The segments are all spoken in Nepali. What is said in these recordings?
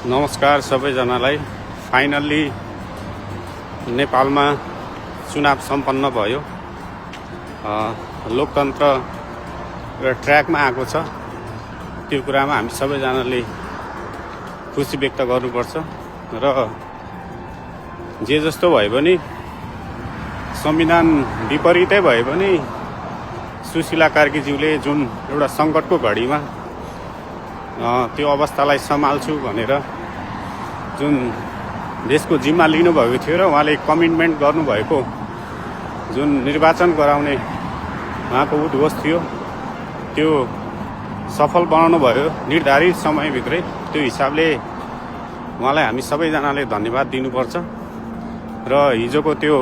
नमस्कार सबैजनालाई। फाइनल्ली नेपालमा चुनाव सम्पन्न भयो। लोकतन्त्र र ट्र्याकमा आएको छ। त्यो कुरामा हामी सबैजनाले खुसी व्यक्त गर्नुपर्छ र जे जस्तो भए पनि संविधान विपरीतै भए पनि सुशीला कार्कीज्यूले जुन एउटा सङ्कटको घडीमा त्यो अवस्थालाई सम्हाल्छु भनेर जुन देशको जिम्मा लिनुभएको थियो र उहाँले कमिटमेन्ट गर्नुभएको जुन निर्वाचन गराउने उहाँको उद्घोष थियो त्यो सफल बनाउनु भयो निर्धारित समयभित्रै। त्यो हिसाबले उहाँलाई हामी सबैजनाले धन्यवाद दिनुपर्छ र हिजोको त्यो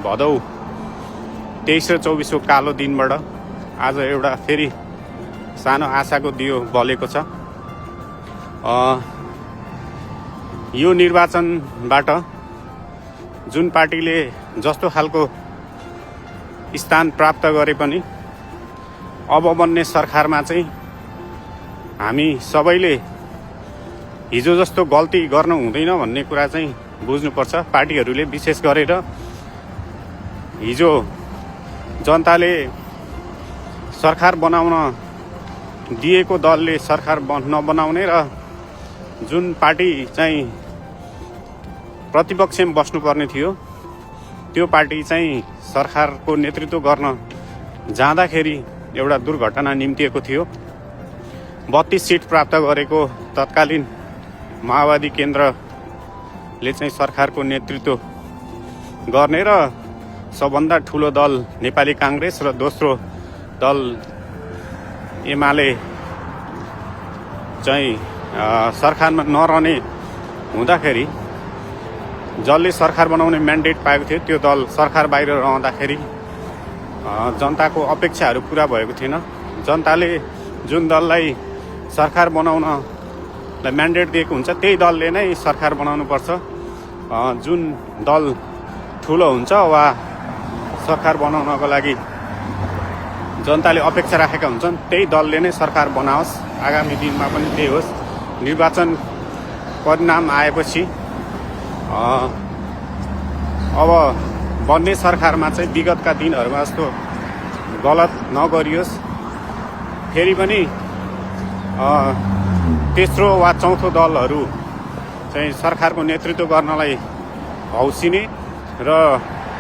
भदौ 23 र 24 को कालो दिनबाट आज एउटा फेरि सानो आशाको दियो बलेको छ। यो निर्वाचनबाट जुन पार्टीले जस्तो खालको स्थान प्राप्त गरे पनि अब बन्ने सरकारमा चाहिँ हामी सबैले हिजो जस्तो गल्ती गर्नु हुँदैन भन्ने कुरा चाहिँ बुझ्नुपर्छ। पार्टीहरूले विशेष गरेर हिजो जनताले सरकार बनाउन दिएको दलले सरकार नबनाउने र जुन पार्टी चाहिँ प्रतिपक्षमा बस्नुपर्ने थियो त्यो पार्टी चाहिँ सरकारको नेतृत्व गर्न जाँदाखेरि एउटा दुर्घटना निम्तिएको थियो। 32 सिट प्राप्त गरेको तत्कालीन माओवादी केन्द्रले चाहिँ सरकारको नेतृत्व गर्ने र सबभन्दा ठुलो दल नेपाली काङ्ग्रेस र दोस्रो दल एमाले चाहिँ सरकारमा नरहने हुँदाखेरि जसले सरकार बनाउने म्यान्डेट पाएको थियो त्यो दल सरकार बाहिर रहँदाखेरि जनताको अपेक्षाहरू पुरा भएको थिएन। जनताले जुन दललाई सरकार बनाउनलाई म्यान्डेट दिएको हुन्छ त्यही दलले नै सरकार बनाउनुपर्छ। जुन दल ठुलो हुन्छ वा सरकार बनाउनको लागि जनताले अपेक्षा राखेका हुन्छन् त्यही दलले नै सरकार बनाओस्। आगामी दिनमा पनि त्यही होस्। निर्वाचन परिणाम आएपछि अब बन्ने सरकारमा चाहिँ विगतका दिनहरूमा जस्तो गलत नगरियोस्। फेरि पनि तेस्रो वा चौथो दलहरू चाहिँ सरकारको नेतृत्व गर्नलाई हौसिने र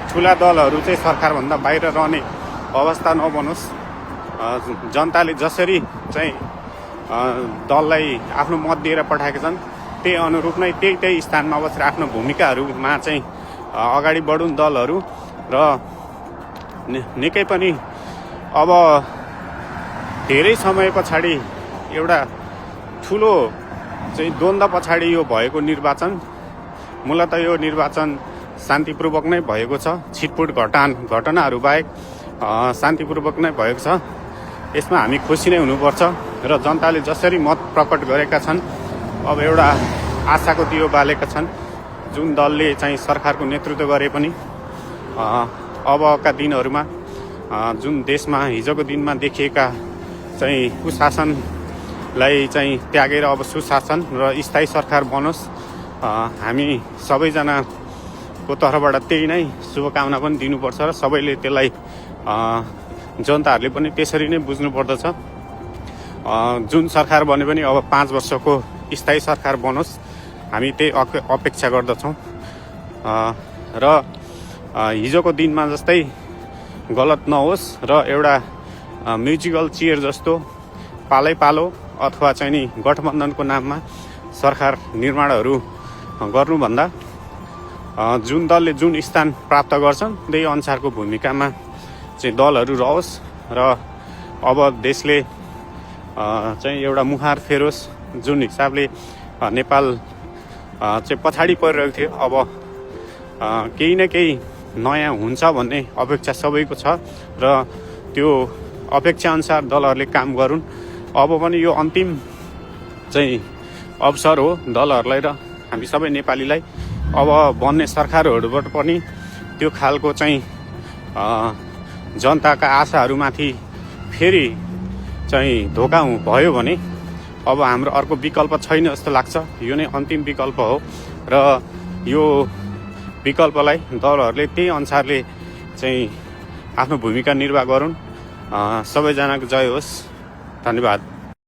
ठुला दलहरू चाहिँ सरकारभन्दा बाहिर रहने अवस्था नबनोस्। जनताले जसरी चाहिँ दललाई आफ्नो मत दिएर पठाएका छन् त्यही अनुरूप नै त्यही स्थानमा बसेर आफ्नो भूमिकाहरूमा चाहिँ अगाडि बढुन् दलहरू र निकै पनि अब धेरै समय पछाडि एउटा ठुलो चाहिँ द्वन्द्व पछाडि यो भएको निर्वाचन मूलतः यो निर्वाचन शान्तिपूर्वक नै भएको छ। छिटपुट घटनाहरू बाहेक शान्तिपूर्वक नै भएको छ। यसमा हामी खुसी नै हुनुपर्छ र जनताले जसरी मत प्रकट गरेका छन् अब एउटा आशाको दियो बालेका छन्। जुन दलले चाहिँ सरकारको नेतृत्व गरे पनि अबका दिनहरूमा जुन देशमा हिजोको दिनमा देखिएका चाहिँ कुशासनलाई चाहिँ त्यागेर अब सुशासन र स्थायी सरकार बनोस्। हामी सबैजनाको तर्फबाट त्यही नै शुभकामना पनि दिनुपर्छ र सबैले त्यसलाई जनताहरूले पनि त्यसरी नै बुझ्नुपर्दछ। जुन सरकार बने पनि अब 5 वर्षको स्थायी सरकार बनोस् हामी त्यही अपेक्षा गर्दछौँ र हिजोको दिनमा जस्तै गलत नहोस् र एउटा म्युजिकल चेयर जस्तो पालै पालो अथवा चाहिँ नि गठबन्धनको नाममा सरकार निर्माणहरू गर्नुभन्दा जुन दलले जुन स्थान प्राप्त गर्छन् त्यही अनुसारको भूमिकामा चाहिँ दलहरू रहोस् र अब देशले चाहिँ एउटा मुहार फेरोस्। जुन हिसाबले नेपाल चाहिँ पछाडि परिरहेको थियो अब केही न केही नयाँ हुन्छ भन्ने अपेक्षा सबैको छ र त्यो अपेक्षा अनुसार दलहरूले काम गरून्। अब पनि यो अन्तिम चाहिँ अवसर हो दलहरूलाई र हामी सबै नेपालीलाई। अब बन्ने सरकारहरूबाट पनि त्यो खालको चाहिँ जनताका आशाहरूमाथि फेरि चाहिँ धोका भयो भने अब हाम्रो अर्को विकल्प छैन जस्तो लाग्छ। यो नै अन्तिम विकल्प हो र यो विकल्पलाई दलहरूले त्यही अनुसारले चाहिँ आफ्नो भूमिका निर्वाह गरून्। सबैजनाको जय होस्। धन्यवाद।